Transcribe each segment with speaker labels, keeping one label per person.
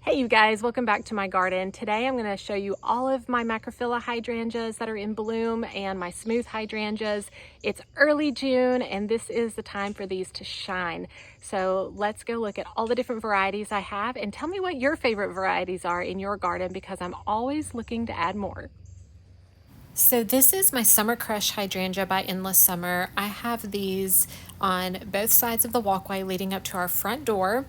Speaker 1: Hey you guys, welcome back to my garden. Today I'm going to show you all of my macrophylla hydrangeas that are in bloom and my smooth hydrangeas. It's early June and this is the time for these to shine. So let's go look at all the different varieties I have and tell me what your favorite varieties are in your garden because I'm always looking to add more. So this is my Summer Crush hydrangea by Endless Summer. I have these on both sides of the walkway leading up to our front door.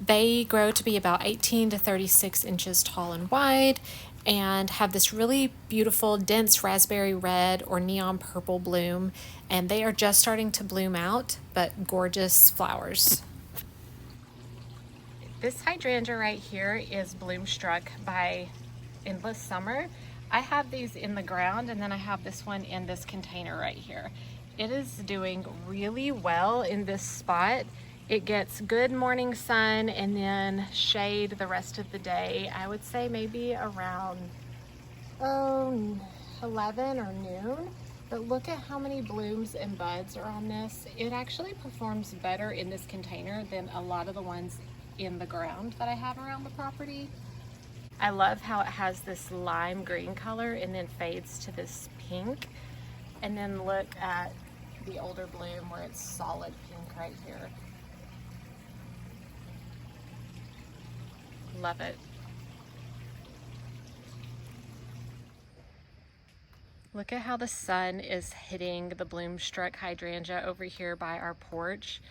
Speaker 1: They grow to be about 18 to 36 inches tall and wide and have this really beautiful dense raspberry red or neon purple bloom, and they are just starting to bloom out, but gorgeous flowers. This hydrangea right here is BloomStruck by Endless Summer. I have these in the ground and then I have this one in this container right here. It is doing really well in this spot. It gets good morning sun and then shade the rest of the day. I would say maybe around 11 or noon. But look at how many blooms and buds are on this. It actually performs better in this container than a lot of the ones in the ground that I have around the property. I love how it has this lime green color and then fades to this pink. And then look at the older bloom where it's solid pink right here. Love it. Look at how the sun is hitting the BloomStruck hydrangea over here by our porch.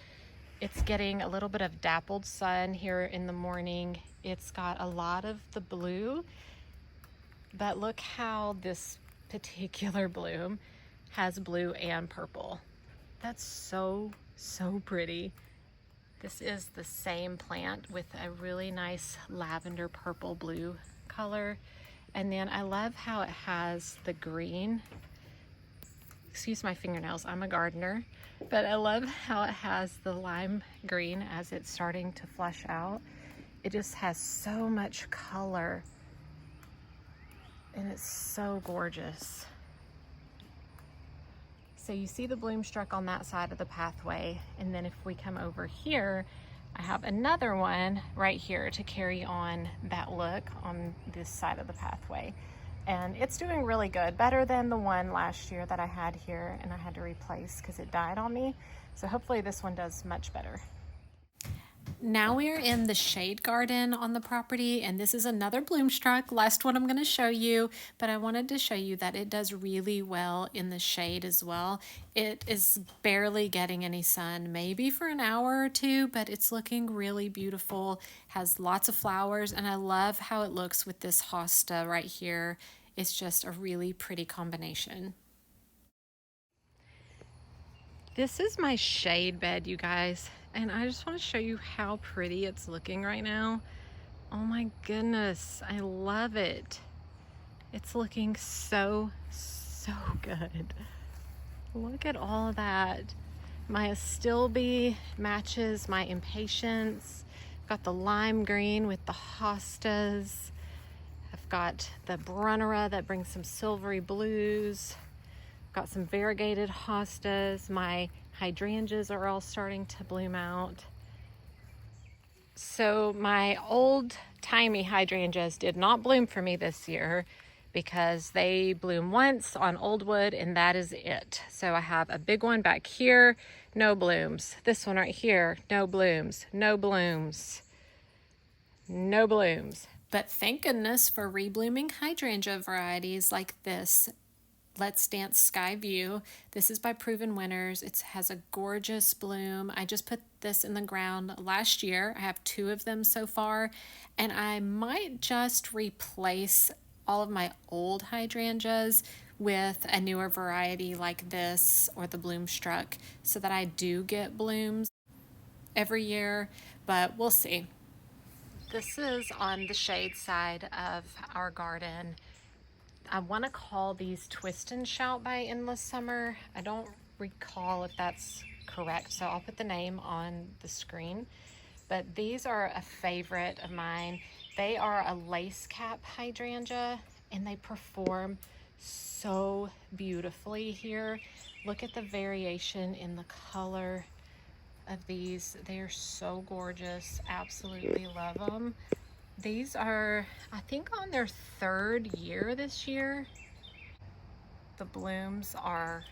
Speaker 1: It's getting a little bit of dappled sun here in the morning. It's got a lot of the blue, but look how this particular bloom has blue and purple. That's so pretty. This is the same plant with a really nice lavender purple blue color. And then I love how it has the green. Excuse my fingernails, I'm a gardener. But I love how it has the lime green as it's starting to flush out. It just has so much color and it's so gorgeous. So you see the BloomStruck on that side of the pathway, and then if we come over here, I have another one right here to carry on that look on this side of the pathway. And it's doing really good, better than the one last year that I had here and I had to replace because it died on me. So hopefully this one does much better. Now we're in the shade garden on the property, and this is another BloomStruck, last one I'm going to show you, but I wanted to show you that it does really well in the shade as well. It is barely getting any sun, maybe for an hour or two, but it's looking really beautiful, has lots of flowers, and I love how it looks with this hosta right here. It's just a really pretty combination. This is my shade bed, you guys, and I just want to show you how pretty it's looking right now. Oh my goodness, I love it. It's looking so good. Look at all of that. My astilbe matches my impatiens. I've got the lime green with the hostas. I've got the brunnera that brings some silvery blues. Got some variegated hostas. My hydrangeas are all starting to bloom out. So my old-timey hydrangeas did not bloom for me this year because they bloom once on old wood and that is it. So I have a big one back here, no blooms. This one right here, no blooms, no blooms, no blooms. But thank goodness for reblooming hydrangea varieties like this. Let's Dance Sky View. This is by Proven Winners. It has a gorgeous bloom. I just put this in the ground last year. I have 2 of them so far, and I might just replace all of my old hydrangeas with a newer variety like this or the BloomStruck so that I do get blooms every year, but we'll see. This is on the shade side of our garden. I want to call these Twist and Shout by Endless Summer. I don't recall if that's correct, so I'll put the name on the screen. But these are a favorite of mine. They are a lace cap hydrangea and they perform so beautifully here. Look at the variation in the color of these. They are so gorgeous. Absolutely love them. These are, I think, on their 3rd year this year. The blooms are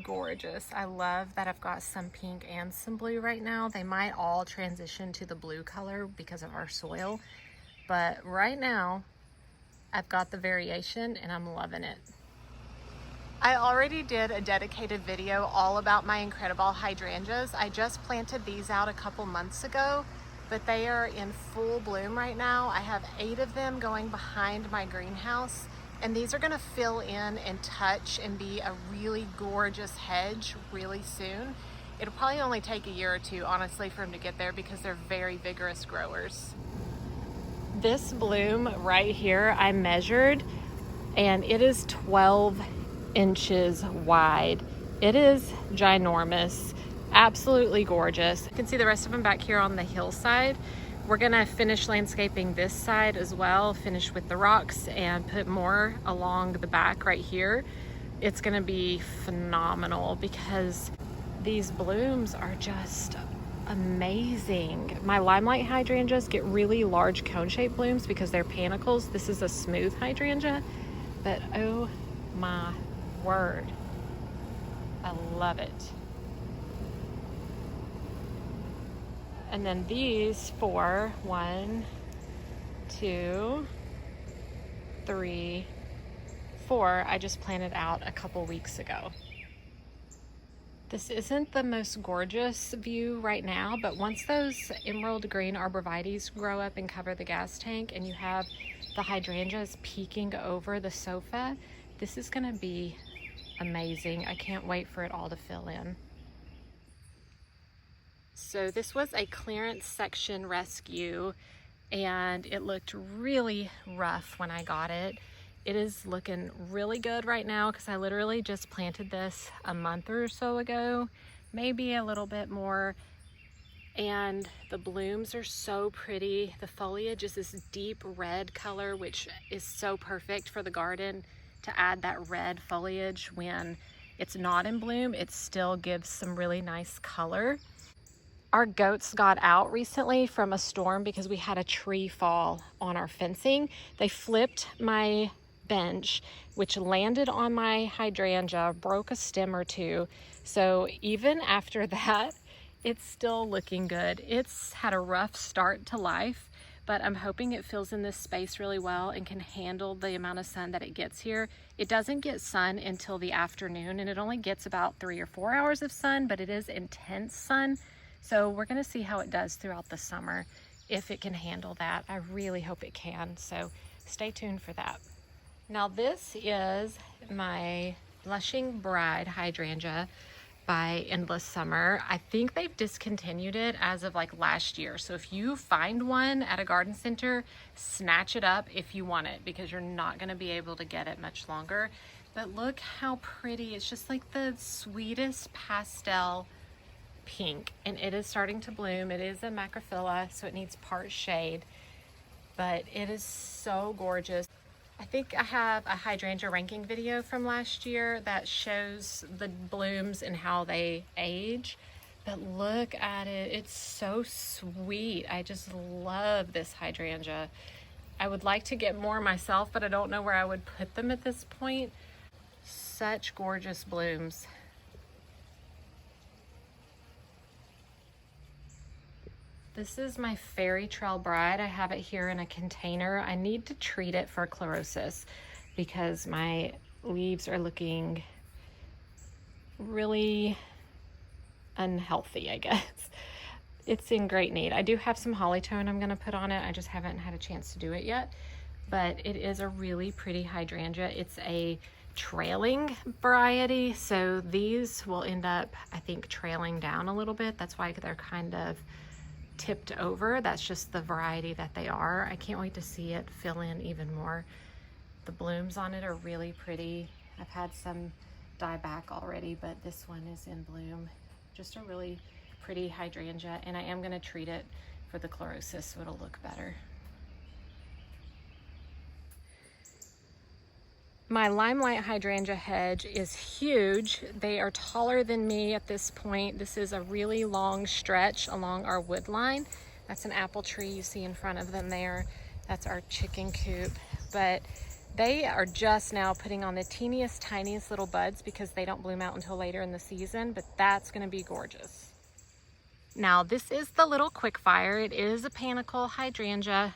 Speaker 1: gorgeous. I love that I've got some pink and some blue right now. They might all transition to the blue color because of our soil, but right now I've got the variation and I'm loving it. I already did a dedicated video all about my Incrediball hydrangeas. I just planted these out a couple months ago, but they are in full bloom right now. I have 8 of them going behind my greenhouse, and these are gonna fill in and touch and be a really gorgeous hedge really soon. It'll probably only take a year or 2, honestly, for them to get there because they're very vigorous growers. This bloom right here, I measured, and it is 12 inches wide. It is ginormous, absolutely gorgeous. You can see the rest of them back here on the hillside. We're gonna finish landscaping this side as well, finish with the rocks and put more along the back right here. It's gonna be phenomenal because these blooms are just amazing. My limelight hydrangeas get really large cone-shaped blooms because they're panicles. This is a smooth hydrangea, but oh my word, I love it. And then these 4, 1, 2, 3, 4, I just planted out a couple weeks ago. This isn't the most gorgeous view right now, but once those emerald green arborvitaes grow up and cover the gas tank and you have the hydrangeas peeking over the sofa, this is gonna be amazing. I can't wait for it all to fill in. So this was a clearance section rescue and it looked really rough when I got it. It is looking really good right now because I literally just planted this a month or so ago, maybe a little bit more. And the blooms are so pretty. The foliage is this deep red color, which is so perfect for the garden to add that red foliage when it's not in bloom. It still gives some really nice color. Our goats got out recently from a storm because we had a tree fall on our fencing. They flipped my bench, which landed on my hydrangea, broke a stem or 2. So even after that, it's still looking good. It's had a rough start to life, but I'm hoping it fills in this space really well and can handle the amount of sun that it gets here. It doesn't get sun until the afternoon, and it only gets about 3 or 4 hours of sun, but it is intense sun. So we're gonna see how it does throughout the summer, if it can handle that. I really hope it can, so stay tuned for that. Now this is my Blushing Bride hydrangea by Endless Summer. I think they've discontinued it as of like last year. So if you find one at a garden center, snatch it up if you want it because you're not gonna be able to get it much longer. But look how pretty. It's just like the sweetest pastel pink and it is starting to bloom. It is a macrophylla, so it needs part shade, but it is so gorgeous. I think I have a hydrangea ranking video from last year that shows the blooms and how they age, but look at it. It's so sweet. I just love this hydrangea. I would like to get more myself, but I don't know where I would put them at this point. Such gorgeous blooms. This is my Fairy Trail Bride. I have it here in a container. I need to treat it for chlorosis because my leaves are looking really unhealthy, I guess. It's in great need. I do have some hollytone I'm gonna put on it. I just haven't had a chance to do it yet, but it is a really pretty hydrangea. It's a trailing variety, so these will end up, I think, trailing down a little bit. That's why they're kind of tipped over. That's just the variety that they are. I can't wait to see it fill in even more. The blooms on it are really pretty. I've had some die back already, but this one is in bloom. Just a really pretty hydrangea, and I am going to treat it for the chlorosis so it'll look better. My limelight hydrangea hedge is huge. They are taller than me at this point. This is a really long stretch along our wood line. That's an apple tree you see in front of them there. That's our chicken coop. But they are just now putting on the teeniest, tiniest little buds because they don't bloom out until later in the season, but that's gonna be gorgeous. Now this is the little quickfire. It is a Panicle hydrangea,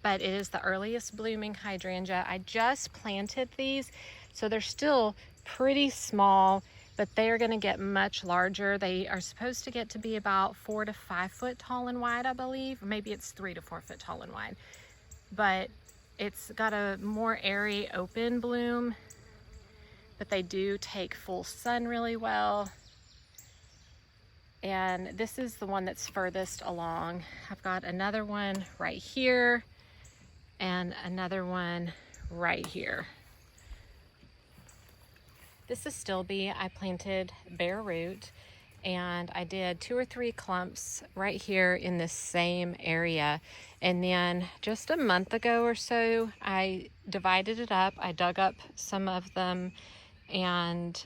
Speaker 1: but it is the earliest blooming hydrangea. I just planted these, so they're still pretty small, but they are gonna get much larger. They are supposed to get to be about 4 to 5 foot tall and wide, I believe. Or maybe it's 3 to 4 foot tall and wide. But it's got a more airy open bloom, but they do take full sun really well. And this is the one that's furthest along. I've got another one right here and another one right here. This is Stilby. I planted bare root, and I did 2 or 3 clumps right here in this same area. And then just a month ago or so, I divided it up. I dug up some of them and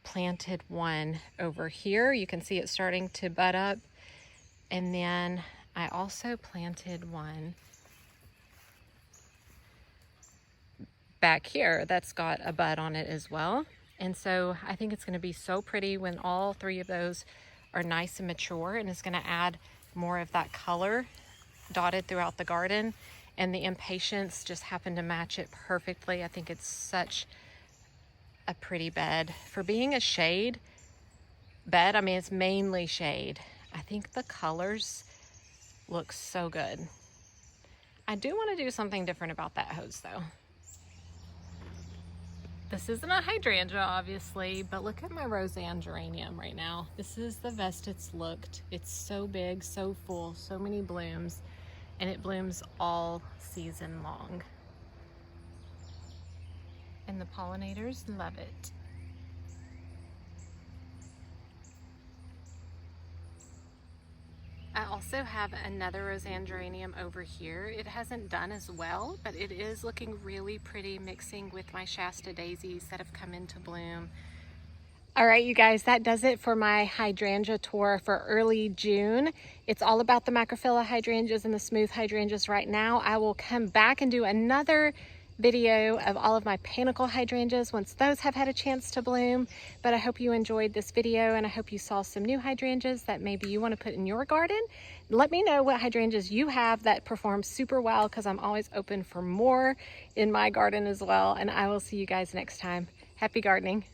Speaker 1: planted one over here. You can see it starting to bud up. And then I also planted one back here that's got a bud on it as well. And so I think it's going to be so pretty when all 3 of those are nice and mature, and it's going to add more of that color dotted throughout the garden. And the impatiens just happen to match it perfectly. I think it's such a pretty bed. For being a shade bed, I mean, it's mainly shade. I think the colors look so good. I do want to do something different about that hose though. This isn't a hydrangea, obviously, but look at my Roseanne geranium right now. This is the best it's looked. It's so big, so full, so many blooms, and it blooms all season long. And the pollinators love it. I also have another Roseanne geranium over here. It hasn't done as well, but it is looking really pretty mixing with my Shasta daisies that have come into bloom. All right, you guys, that does it for my hydrangea tour for early June. It's all about the macrophylla hydrangeas and the smooth hydrangeas right now. I will come back and do another video of all of my Panicle hydrangeas once those have had a chance to bloom. But I hope you enjoyed this video, and I hope you saw some new hydrangeas that maybe you want to put in your garden. Let me know what hydrangeas you have that perform super well, because I'm always open for more in my garden as well. And I will see you guys next time. Happy gardening.